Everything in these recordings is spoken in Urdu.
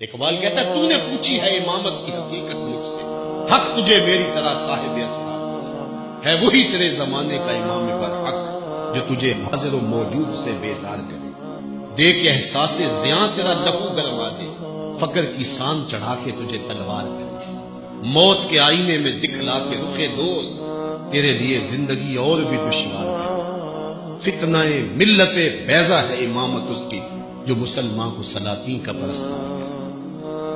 اقبال کہتا ہے تو نے پوچھی ہے امامت کی حقیقت مجھ سے، حق تجھے میری طرح صاحب اسرار ہے، وہی تیرے زمانے کا امام برحق جو تجھے حاضر و موجود سے بیزار کرے، دے کے احساس زیاں تیرا لہو گرما دے، فقر کی سان چڑھا کے تجھے تلوار کرے، موت کے آئینے میں دکھلا کے رخ دوست تیرے لیے زندگی اور بھی دشوار ہے، فتنہ ملت بیضا ہے امامت اس کی جو مسلمان کو سلاطین کا پرستار ہے۔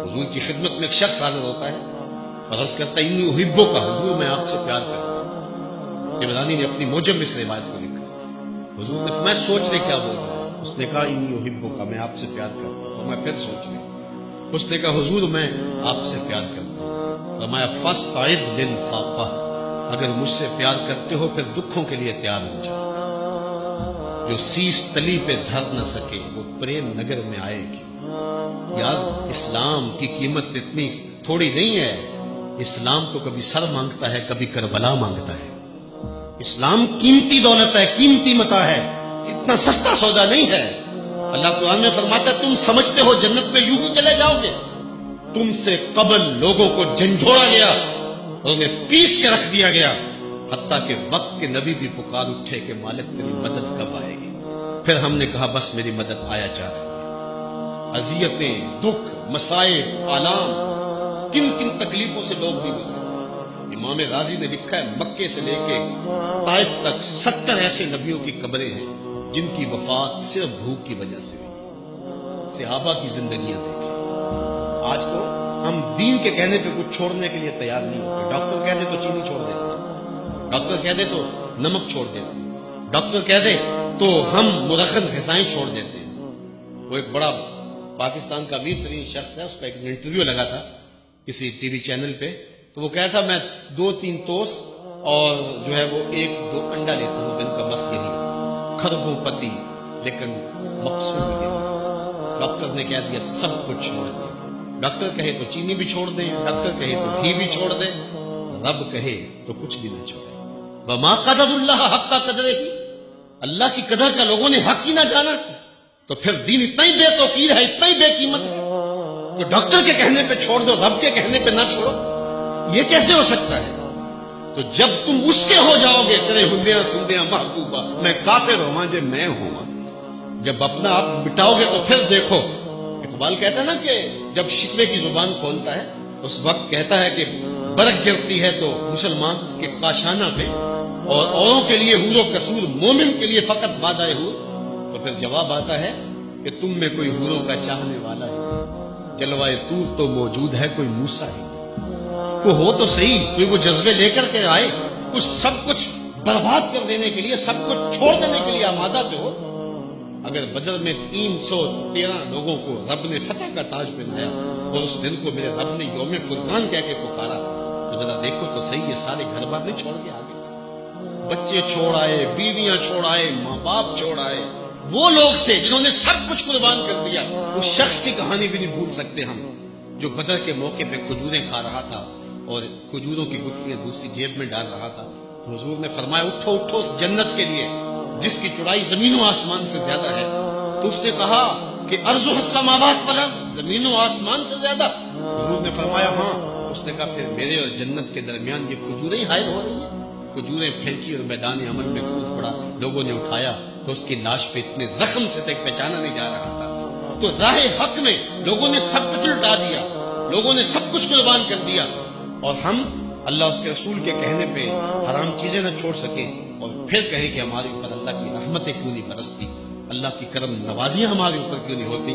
حضور کی خدمت میں ایک شخص حاضر ہوتا ہے اور عرض کرتا ہے انی احبو کا، حضور میں آپ سے پیار کرتا ہوں۔ طبرانی نے اپنی موجم میں اس روایت کو لکھا۔ حضور نے فرمایا سوچ لے کیا بول رہا ہے؟ اس نے کہا انی احبو کا، میں آپ سے پیار کرتا ہوں۔ فرمایا پھر سوچ لے۔ اس نے کہا حضور میں آپ سے پیار کرتا ہوں۔ فرمایا فاستعد للفاقہ، اگر مجھ سے پیار کرتے ہو پھر دکھوں کے لیے تیار ہو جاؤ۔ جو سیس تلی پہ دھر نہ سکے وہ پریم نگر میں آئے گی۔ یار اسلام کی قیمت اتنی تھوڑی نہیں ہے، اسلام تو کبھی سر مانگتا ہے کبھی کربلا مانگتا ہے۔ اسلام قیمتی دولت ہے، قیمتی متاع ہے، اتنا سستا سودا نہیں ہے۔ اللہ قرآن میں فرماتا ہے تم سمجھتے ہو جنت میں یوں ہی چلے جاؤ گے؟ تم سے قبل لوگوں کو جھنجھوڑا گیا اور انہیں پیس کے رکھ دیا گیا، حتیٰ کہ وقت کے نبی بھی پکار اٹھے کہ مالک تیری مدد کب آئے گی؟ پھر ہم نے کہا بس میری مدد آیا جا رہی ہے۔ اذیتیں، دکھ، مصائب، آلام، کن کن تکلیفوں سے لوگ بھی گزرے۔ امام رازی نے لکھا ہے مکے سے لے کے طائف تک 70 ایسے نبیوں کی قبریں ہیں جن کی وفات صرف بھوک کی وجہ سے ہوئی۔ صحابہ کی زندگیاں دیکھیں۔ آج تو ہم دین کے کہنے پہ کچھ چھوڑنے کے لیے تیار نہیں ہوتے۔ ڈاکٹر کہہ دے تو چینی چھوڑ دیتے، ڈاکٹر کہہ دے تو نمک چھوڑ دیتے، ڈاکٹر کہہ دے تو ہم مرخن غذائیں چھوڑ دیتے ہیں۔ وہ ایک بڑا پاکستان کا امیر ترین شخص ہے، اس کا ایک انٹرویو لگا تھا کسی ٹی وی چینل پہ، تو وہ کہا تھا میں 2-3 توست اور جو ہے وہ 1-2 انڈا لیتا ہوں دن کا، بس یہی خربوں پتی، لیکن مقصود یہی۔ ڈاکٹر نے کہہ دیا سب کچھ چھوڑ دیں، ڈاکٹر کہے تو چینی بھی چھوڑ دیں، ڈاکٹر کہے تو گھی بھی چھوڑ دیں، رب کہے تو کچھ بھی نہ چھوڑیں۔ وما قدر اللہ حق قدرہ، اللہ کی قدر کا لوگوں نے حق ہی نہ جانا، تو پھر دین اتنا ہی بے توقیر ہے، اتنا ہی بے قیمت ہے کہ ڈاکٹر کے کہنے پہ چھوڑ دو، رب کے کہنے پہ نہ چھوڑو، یہ کیسے ہو سکتا ہے؟ تو جب تم اس کے ہو جاؤ گے تیرے ہندیاں سندیاں محبوبہ میں کافر ہوں جے میں ہوں، جب اپنا آپ مٹاؤ گے تو پھر دیکھو۔ اقبال کہتا ہے نا کہ جب شکوے کی زبان کھولتا ہے اس وقت کہتا ہے کہ برق گرتی ہے تو مسلمان کے کاشانہ پہ، اور اوروں کے لیے حور و قصور، مومن کے لیے فقط وعدہ حور، تو پھر جواب آتا ہے کہ تم میں کوئی حوروں کا چاہنے والا ہے، جلوائے طور تو موجود ہے کوئی موسیٰ ہی، کوئی ہو تو صحیح، کوئی وہ جذبے لے کر کے آئے، کچھ سب کچھ برباد کر دینے کے لیے، سب کچھ چھوڑ دینے کے لیے آمادہ تو ہو۔ اگر بدر میں 313 لوگوں کو رب نے فتح کا تاج پہنایا اور اس دن کو میرے رب نے یوم فرقان کہہ کے پکارا، تو ذرا دیکھو تو صحیح یہ سارے گھر بار نہیں چھوڑ کے آگے تھے، بچے چھوڑ آئے، بیویاں چھوڑ آئے، ماں باپ چھوڑ آئے، وہ لوگ تھے جنہوں نے سب کچھ قربان کر دیا۔ اس شخص کی کہانی بھی نہیں بھول سکتے ہم جو بدر کے موقع پہ کھجوریں کھا رہا تھا اور کھجوروں کی گٹھلیاں دوسری جیب میں ڈال رہا تھا، تو حضور نے فرمایا اٹھو اٹھو اس جنت کے لیے جس کی چوڑائی زمین و آسمان سے زیادہ ہے۔ تو اس نے کہا کہ ارض السماوات والارض، زمین و آسمان سے زیادہ؟ حضور نے فرمایا ہاں۔ اس نے کہا پھر میرے اور جنت کے درمیان یہ کھجوریں ہی حائل ہو رہی ہیں؟ کھجوریں پھینکی اور میدان عمل میں کود پڑا، لوگوں نے اٹھایا تو اس کی لاش پہ اتنے زخم سے تک پہچانا نہیں جا رہا تھا۔ تو راہ حق میں لوگوں نے سب کچھ لٹا دیا، لوگوں نے سب کچھ قربان کر دیا، اور ہم اللہ اس کے رسول کے کہنے پہ حرام چیزیں نہ چھوڑ سکیں اور پھر کہیں کہ ہمارے اوپر اللہ کی رحمتیں کیوں نہیں برستی، اللہ کی کرم نوازیاں ہمارے اوپر کیوں نہیں ہوتی۔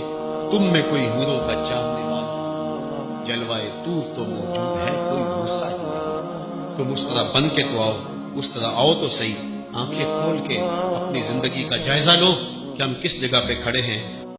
تم میں کوئی حوروں کا چاہنے والا، جلوائے طور تو موجود ہے کوئی موسیٰ ہی نہیں۔ تم اس طرح بن کے تو آؤ، اس طرح آؤ تو صحیح، آنکھیں کھول کے اپنی زندگی کا جائزہ لو کہ ہم کس جگہ پہ کھڑے ہیں